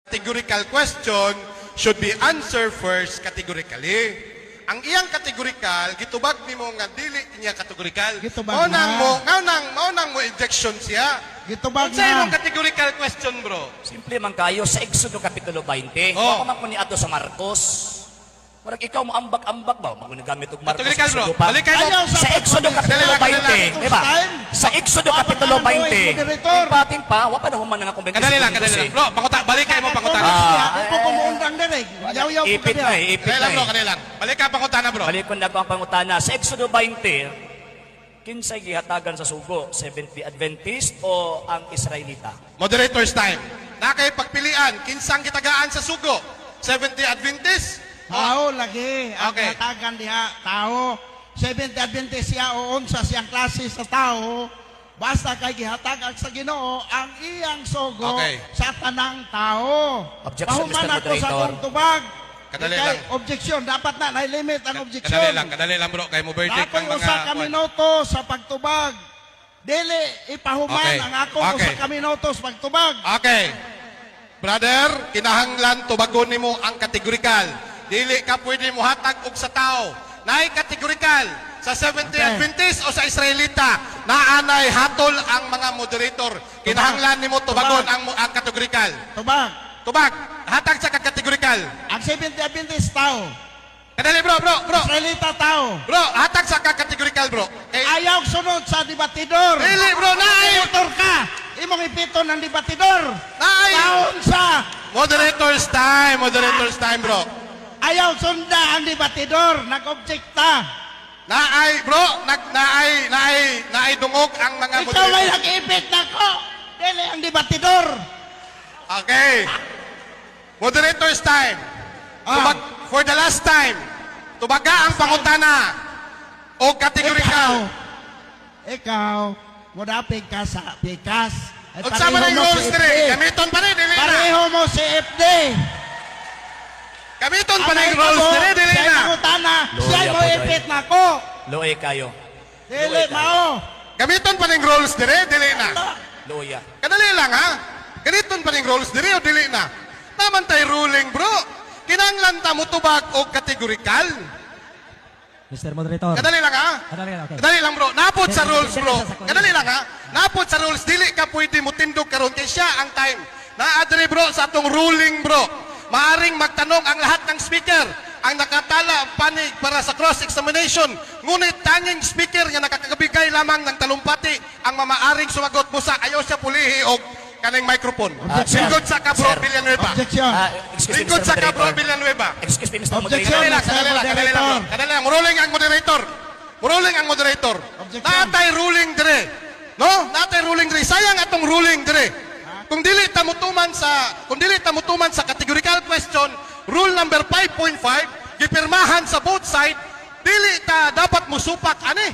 categorical question should be answered first categorically. Ang iyang categorical gitubag nimo nga dili niya categorical. Gitubag Maunang mo injection siya. Gitubag Sa imong na. categorical question, bro. Simple man kayo sa Exodo Kapitulo 20. Oh. Ako man ko ni ato sa Marcos. Parang ikaw mo ambak-ambak ba? Magunagamit og Marcos. Categorical, bro. Exodo pa. Balik kayo. Ayaw Sa Exodo Kapitulo Kadali 20, di ba? Sa Exodo Kapitulo 20, bating pa, wa pa na human nga kung Kadali lang. Bro, balik kayo mo pangutana. Ako ko kumuundang dire. Yaw-yaw po Ipit na kami. eh, ipit Kadali na lang, bro, eh. kadali lang. Balik ka pangutana, bro. Balik ko na ko ang pangutana. Sa Exodo 20, kinsay gihatagan sa sugo, 70 Adventist o ang Israelita? Moderator's time. Nakay pagpilian, kinsang kitagaan sa sugo? 70 Adventist? Tao lagi. Ang Okay. hatagan diha, tao. 70 Adventist siya o unsa siyang klase sa tao. Basta kay gihatag sa Ginoo ang iyang sugo Okay. sa tanang tao. Objection, Pahuman Mr. ako sa Moderator. kong tubag. Kadali Ikay, lang. objection. Dapat na, na-limit ang objection. Kadali lang, bro. Kay mo verdict Ako'y ng mga... usa ka minuto sa pagtubag. Dili, ipahuman Okay. ang akong Okay. usa ka minuto sa pagtubag. Okay. Brother, kinahanglan tubagon nimo ang kategorikal. Dili ka pwede mo hatag og sa tao. Naay kategorikal sa 70 Okay. Adventist o sa Israelita. Naanay hatol ang mga moderator. Kinahanglan nimo tubagon ang kategorikal. Tubag. Tubag, hatag sa kategorikal. Ang 70 Adventist tao. Kadali, bro. Israelita tao. Bro, hatag sa kategorikal, bro. Ayaw sunod sa debatidor. Dili, bro, naay. Motor ka. Imong ipito ng debatidor. Naay. Taon sa. Moderator's time, bro. Ayaw sunda ang debatidor. Nag-objecta. Naay, bro, naay dungog ang mga Ikaw may moderator. nag-ipit na ko. Dili ang debatidor. Okay. Moderator's time. Tubag, for the last time, tubaga ang pangutana o kategorikal. Ikaw, mudapig ka sa pikas. Ay, Kung sama na pareho yung mo rules si dire, FD. gamiton pa rin, dili na. Pareho mo si FD. Gamiton pa na yung rules dire, dili Siya na. pangutana. Lord, Siya ya mo po, ipit na ko. Loe kayo. Dili, mao. Gamiton pa na yung rules dire, dili na. Loya. Kadali lang, ha? Gamiton pa na yung rules dire o dili na. Naman tayo ruling, bro. Kinanglan ta mo tubag o kategorikal. Mr. Moderator. Kadali lang, ha? Kadali lang, okay. Kadali lang, bro. Napod sa Sir, rules, sir, bro. sir, sir, Kadali lang, ha? Napod sa rules. Dili ka pwede mo tindog karon kay siya ang time. Naadre, bro, sa atong ruling, bro. Maaring magtanong ang lahat ng speaker. Ang nakatala ang panig para sa cross-examination. Ngunit tanging speaker nga nakakabigay lamang ng talumpati ang mamaaring sumagot mo sa ayaw siya pulihi o kaning microphone. Objection. Lingkod sa Cabro Sir. Villanueva. Objection. Excuse me, Lingkod Mr. sa Cabro Moderator. Villanueva. Excuse me, Mr. Objection. Moderator. Kadali lang. Kadali lang. Ruling ang moderator. Ruling ang moderator. Objection. Natay ruling dire. No? Natay ruling dire. Sayang atong ruling dire. Kung dili ta mutuman sa categorical question, rule number 5.5, gipirmahan sa both side, dili ta dapat musupak ani.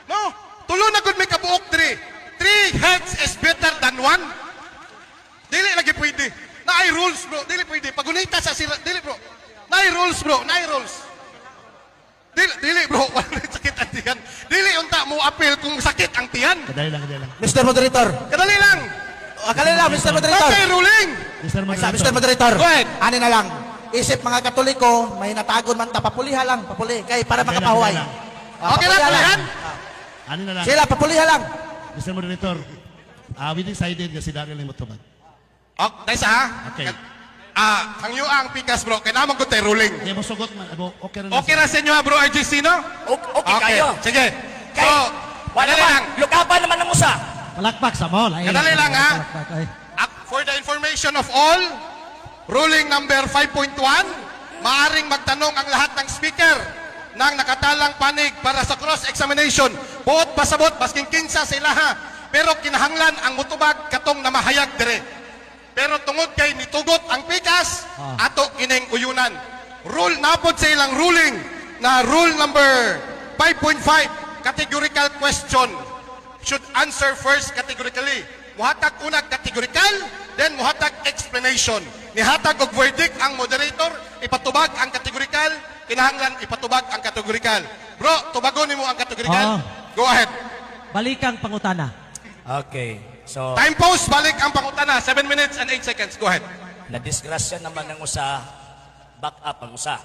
No? Tulo na gud may kabuok dire. 3 heads is better than 1. Dili lagi pwede. Naay rules, bro. Dili pwede. Pagunita sa sila. Dili, bro. Naay rules, bro. Naay rules. Dili, bro. Wala sakit ang tiyan. Dili unta mo appeal kung sakit ang tiyan. Kadali lang, kadali lang. Mr. Moderator. Kadali lang. Akala lang, Mr. Moderator. Natay ruling. Mr. Mr. Moderator. Go ahead. Ani na lang. Isip mga Katoliko, may natagon man ta, papuliha lang, papuli. Kay para makapahuay. Okay lang, pulihan. Ano na lang, Sila, papuliha lang. Mr. Moderator, we decided nga si Daryl yung matubag. Okay, ha? Okay. Ang iyo ang pikas, bro. Kaya naman ko tayo ruling. Kaya mo sugot man, okay rin. Okay na sa inyo, ha, bro RGC, no? Okay kayo. Sige. So, Kay, wala kadali naman. lang. Lukaban naman ng usa. Palakpak sa mall. Ay, Kadali lang, ha? palakpak, ay. For the information of all, ruling number 5.1, maaring magtanong ang lahat ng speaker ng nakatalang panig para sa cross-examination. Buot pasabot, basking kinsa sila ha. Pero kinahanglan ang mutubag katong namahayag dire. Pero tungod kay nitugot ang pikas, ato kining uyunan. Rule, napod sa ilang ruling na rule number 5.5, categorical question should answer first categorically. Muhatag unang categorical, then muhatag explanation. Nihatag og verdict ang moderator, ipatubag ang categorical, kinahanglan ipatubag ang categorical. Bro, tubagon nimo ang categorical. Go ahead. Balikang pangutana. Okay. So, Time pause, balik ang pangutana. 7 minutes and 8 seconds. Go ahead. Na disgrasya naman ng usa, back up ang usa.